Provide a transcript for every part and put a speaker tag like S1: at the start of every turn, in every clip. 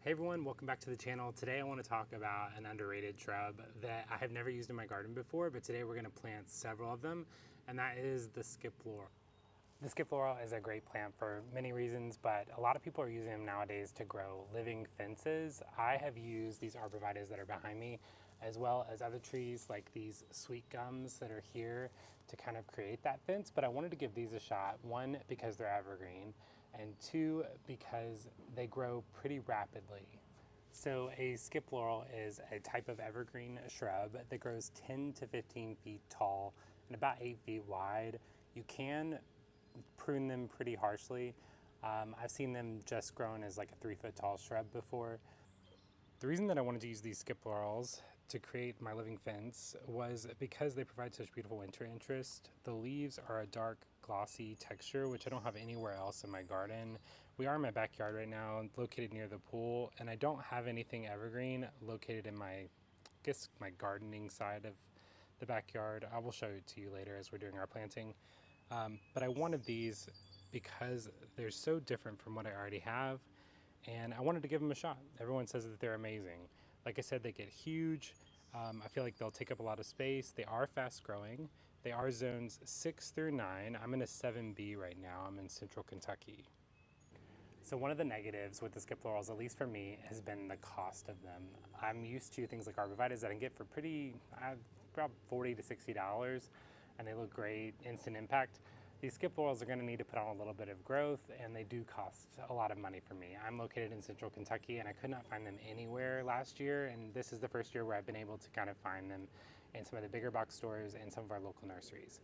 S1: Hey everyone, welcome back to the channel. Today I want to talk about an underrated shrub that I have never used in my garden before, but today we're going to plant several of them, and that is the Skip Laurel. The Skip Laurel is a great plant for many reasons, but a lot of people are using them nowadays to grow living fences. I have used these arborvitaes that are behind me, as well as other trees like these sweet gums that are here to kind of create that fence, but I wanted to give these a shot. One, because they're evergreen, and two, because they grow pretty rapidly. So a skip laurel is a type of evergreen shrub that grows 10 to 15 feet tall and about 8 feet wide. You can prune them pretty harshly. I've seen them just grown as like a 3-foot tall shrub before. The reason that I wanted to use these skip laurels to create my living fence was because they provide such beautiful winter interest. The leaves are a dark glossy texture, which I don't have anywhere else in my garden. We are in my backyard right now, located near the pool, and I don't have anything evergreen located in my gardening side of the backyard. I will show it to you later as we're doing our planting. But I wanted these because they're so different from what I already have, and I wanted to give them a shot. Everyone says that they're amazing. Like I said, they get huge. I feel like they'll take up a lot of space. They are fast growing. They are zones 6 through 9. I'm in a 7B right now. I'm in central Kentucky. So one of the negatives with the skip laurels, at least for me, has been the cost of them. I'm used to things like arborvitaes that I can get for about $40 to $60, and they look great, instant impact. These skip laurels are going to need to put on a little bit of growth, and they do cost a lot of money for me. I'm located in central Kentucky, and I could not find them anywhere last year, and this is the first year where I've been able to kind of find them in some of the bigger box stores and some of our local nurseries.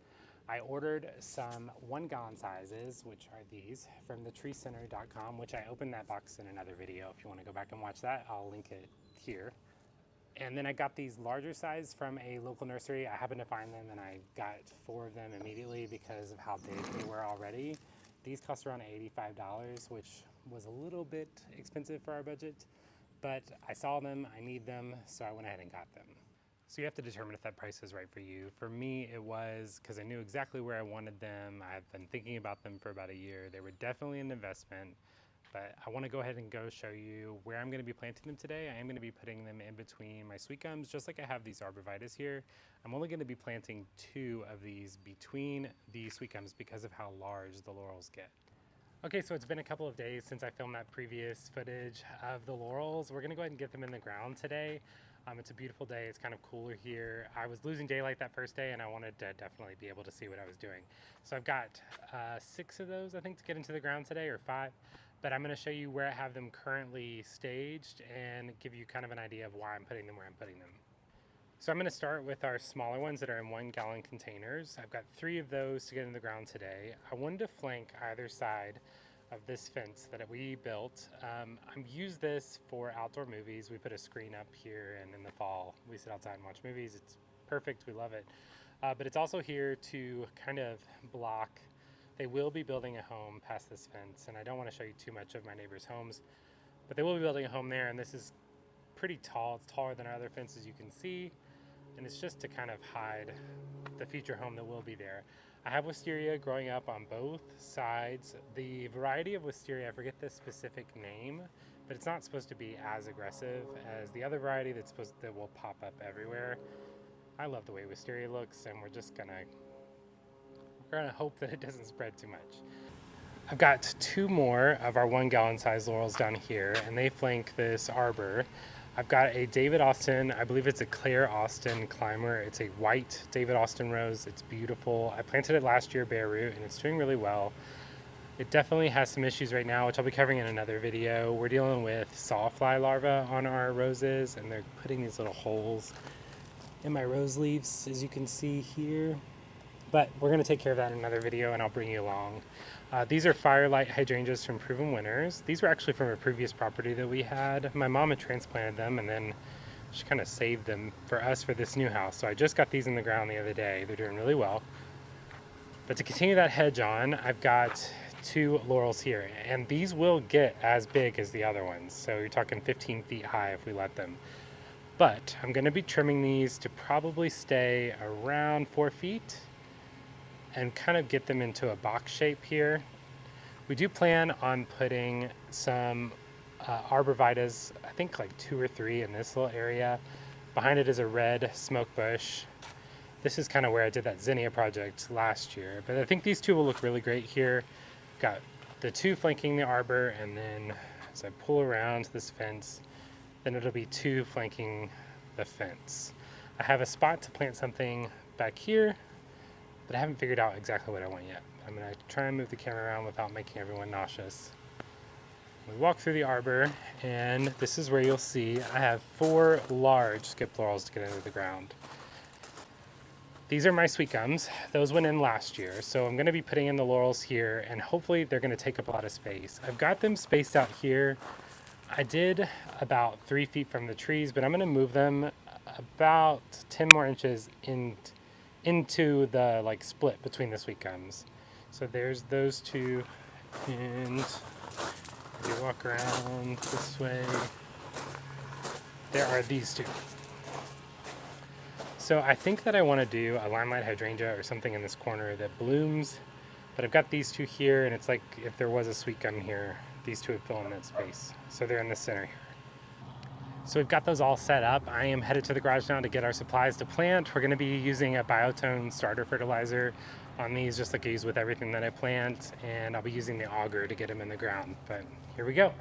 S1: I ordered some 1-gallon sizes, which are these, from thetreecenter.com, which I opened that box in another video. If you want to go back and watch that, I'll link it here. And then I got these larger size from a local nursery. I happened to find them and I got 4 of them immediately because of how big they were already. These cost around $85, which was a little bit expensive for our budget, but I saw them, I need them, so I went ahead and got them. So you have to determine if that price is right for you. For me, it was because I knew exactly where I wanted them. I've been thinking about them for about a year. They were definitely an investment. But I want to go ahead and show you where I'm going to be planting them today. I am going to be putting them in between my sweet gums, just like I have these arborvitaes here. I'm only going to be planting 2 of these between the sweet gums because of how large the laurels get. Okay, so it's been a couple of days since I filmed that previous footage of the laurels. We're going to go ahead and get them in the ground today. It's a beautiful day. It's kind of cooler here. I was losing daylight that first day and I wanted to definitely be able to see what I was doing. So I've got 6 of those, I think, to get into the ground today, or 5. But I'm going to show you where I have them currently staged and give you kind of an idea of why I'm putting them where I'm putting them. So I'm going to start with our smaller ones that are in 1-gallon containers. I've got 3 of those to get in the ground today. I wanted to flank either side of this fence that we built. I've used this for outdoor movies. We put a screen up here, and in the fall we sit outside and watch movies. It's perfect. We love it. But it's also here to kind of block. They will be building a home past this fence, and I don't want to show you too much of my neighbors' homes, but they will be building a home there, and this is pretty tall. It's taller than our other fences you can see, and it's just to kind of hide the future home that will be there. I have wisteria growing up on both sides. The variety of wisteria, I forget the specific name, but it's not supposed to be as aggressive as the other variety that will pop up everywhere. I love the way wisteria looks, and we're gonna hope that it doesn't spread too much. I've got 2 more of our 1-gallon size laurels down here, and they flank this arbor. I've got a David Austin, I believe it's a Claire Austin climber. It's a white David Austin rose. It's beautiful. I planted it last year bare root, and it's doing really well. It definitely has some issues right now, which I'll be covering in another video. We're dealing with sawfly larvae on our roses, and they're putting these little holes in my rose leaves, as you can see here. But we're going to take care of that in another video, and I'll bring you along. These are firelight hydrangeas from Proven Winners. These were actually from a previous property that we had. My mom had transplanted them, and then she kind of saved them for us for this new house. So I just got these in the ground the other day. They're doing really well. But to continue that hedge on, I've got 2 laurels here, and these will get as big as the other ones. So you're talking 15 feet high if we let them. But I'm going to be trimming these to probably stay around 4 feet. And kind of get them into a box shape here. We do plan on putting some arborvitaes, I think like 2 or 3 in this little area. Behind it is a red smoke bush. This is kind of where I did that zinnia project last year, but I think these two will look really great here. I've got the 2 flanking the arbor, and then as I pull around this fence, then it'll be 2 flanking the fence. I have a spot to plant something back here, but I haven't figured out exactly what I want yet. I'm gonna try and move the camera around without making everyone nauseous. We walk through the arbor, and this is where you'll see I have 4 large skip laurels to get into the ground. These are my sweet gums. Those went in last year, so I'm gonna be putting in the laurels here, and hopefully they're gonna take up a lot of space. I've got them spaced out here. I did about 3 feet from the trees, but I'm gonna move them about 10 more inches into the like split between the sweet gums. So there's those 2, and if you walk around this way, there are these 2. So I think that I want to do a limelight hydrangea or something in this corner that blooms, but I've got these 2 here, and it's like if there was a sweet gum here, these 2 would fill in that space. So they're in the center here. So we've got those all set up. I am headed to the garage now to get our supplies to plant. We're going to be using a biotone starter fertilizer on these, just like I use with everything that I plant, and I'll be using the auger to get them in the ground. But here we go.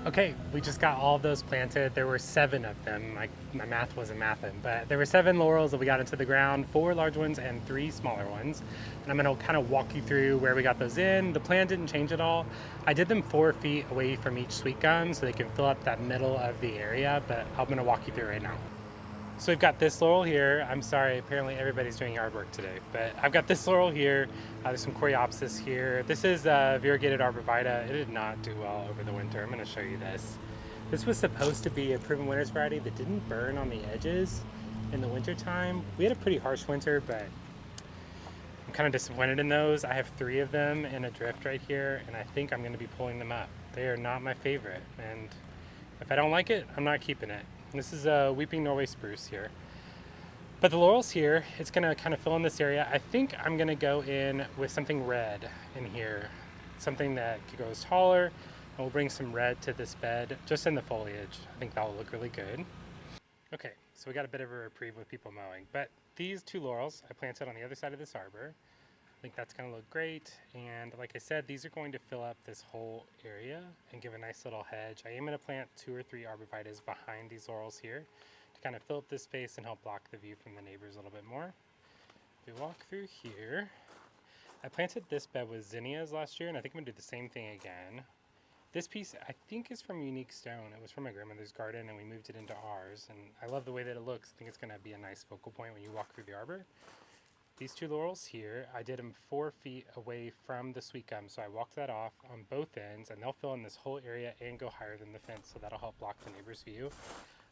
S1: Okay, we just got all of those planted. There were 7 of them. My math wasn't mathing, but there were 7 laurels that we got into the ground, 4 large ones and 3 smaller ones. And I'm gonna kind of walk you through where we got those in. The plan didn't change at all. I did them 4 feet away from each sweet gum so they can fill up that middle of the area, but I'm gonna walk you through right now. So we've got this laurel here. I'm sorry, apparently everybody's doing yard work today, but I've got this laurel here. There's some coreopsis here. This is variegated arborvitae. It did not do well over the winter. I'm gonna show you this. This was supposed to be a proven winter's variety that didn't burn on the edges in the winter time. We had a pretty harsh winter, but I'm kind of disappointed in those. I have 3 of them in a drift right here, and I think I'm gonna be pulling them up. They are not my favorite, and if I don't like it, I'm not keeping it. This is a weeping Norway spruce here. But the laurels here, it's gonna kind of fill in this area. I think I'm gonna go in with something red in here, something that goes taller, and we'll bring some red to this bed, just in the foliage. I think that will look really good. Okay, so we got a bit of a reprieve with people mowing, but these 2 laurels I planted on the other side of this arbor. think that's going to look great. And like I said, these are going to fill up this whole area and give a nice little hedge. I am going to plant 2 or 3 arborvitaes behind these laurels here to kind of fill up this space and help block the view from the neighbors a little bit more. If we walk through here, I planted this bed with zinnias last year, and I think I'm going to do the same thing again. This piece I think is from Unique Stone. It was from my grandmother's garden and we moved it into ours, and I love the way that it looks. I think it's going to be a nice focal point when you walk through the arbor. These 2 laurels here, I did them 4 feet away from the sweet gum, so I walked that off on both ends, and they'll fill in this whole area and go higher than the fence, so that'll help block the neighbor's view.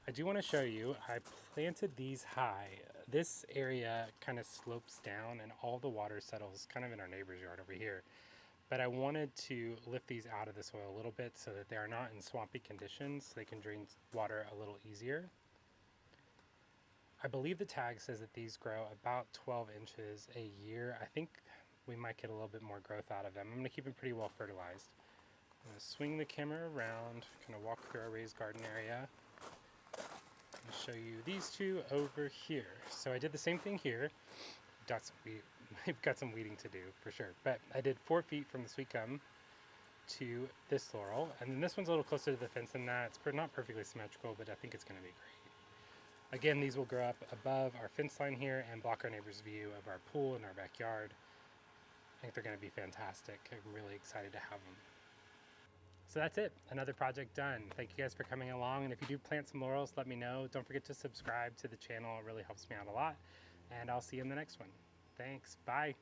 S1: I do want to show you, I planted these high. This area kind of slopes down and all the water settles kind of in our neighbor's yard over here. But I wanted to lift these out of the soil a little bit so that they are not in swampy conditions, so they can drain water a little easier. I believe the tag says that these grow about 12 inches a year. I think we might get a little bit more growth out of them. I'm going to keep them pretty well fertilized. I'm going to swing the camera around, kind of walk through our raised garden area, and show you these 2 over here. So I did the same thing here. We've got some weeding to do for sure, but I did 4 feet from the sweet gum to this laurel, and then this one's a little closer to the fence than that. It's not perfectly symmetrical, but I think it's going to be great. Again, these will grow up above our fence line here and block our neighbor's view of our pool and our backyard. I think they're going to be fantastic. I'm really excited to have them. So that's it, another project done. Thank you guys for coming along, and if you do plant some laurels, let me know. Don't forget to subscribe to the channel, it really helps me out a lot, and I'll see you in the next one. Thanks, bye.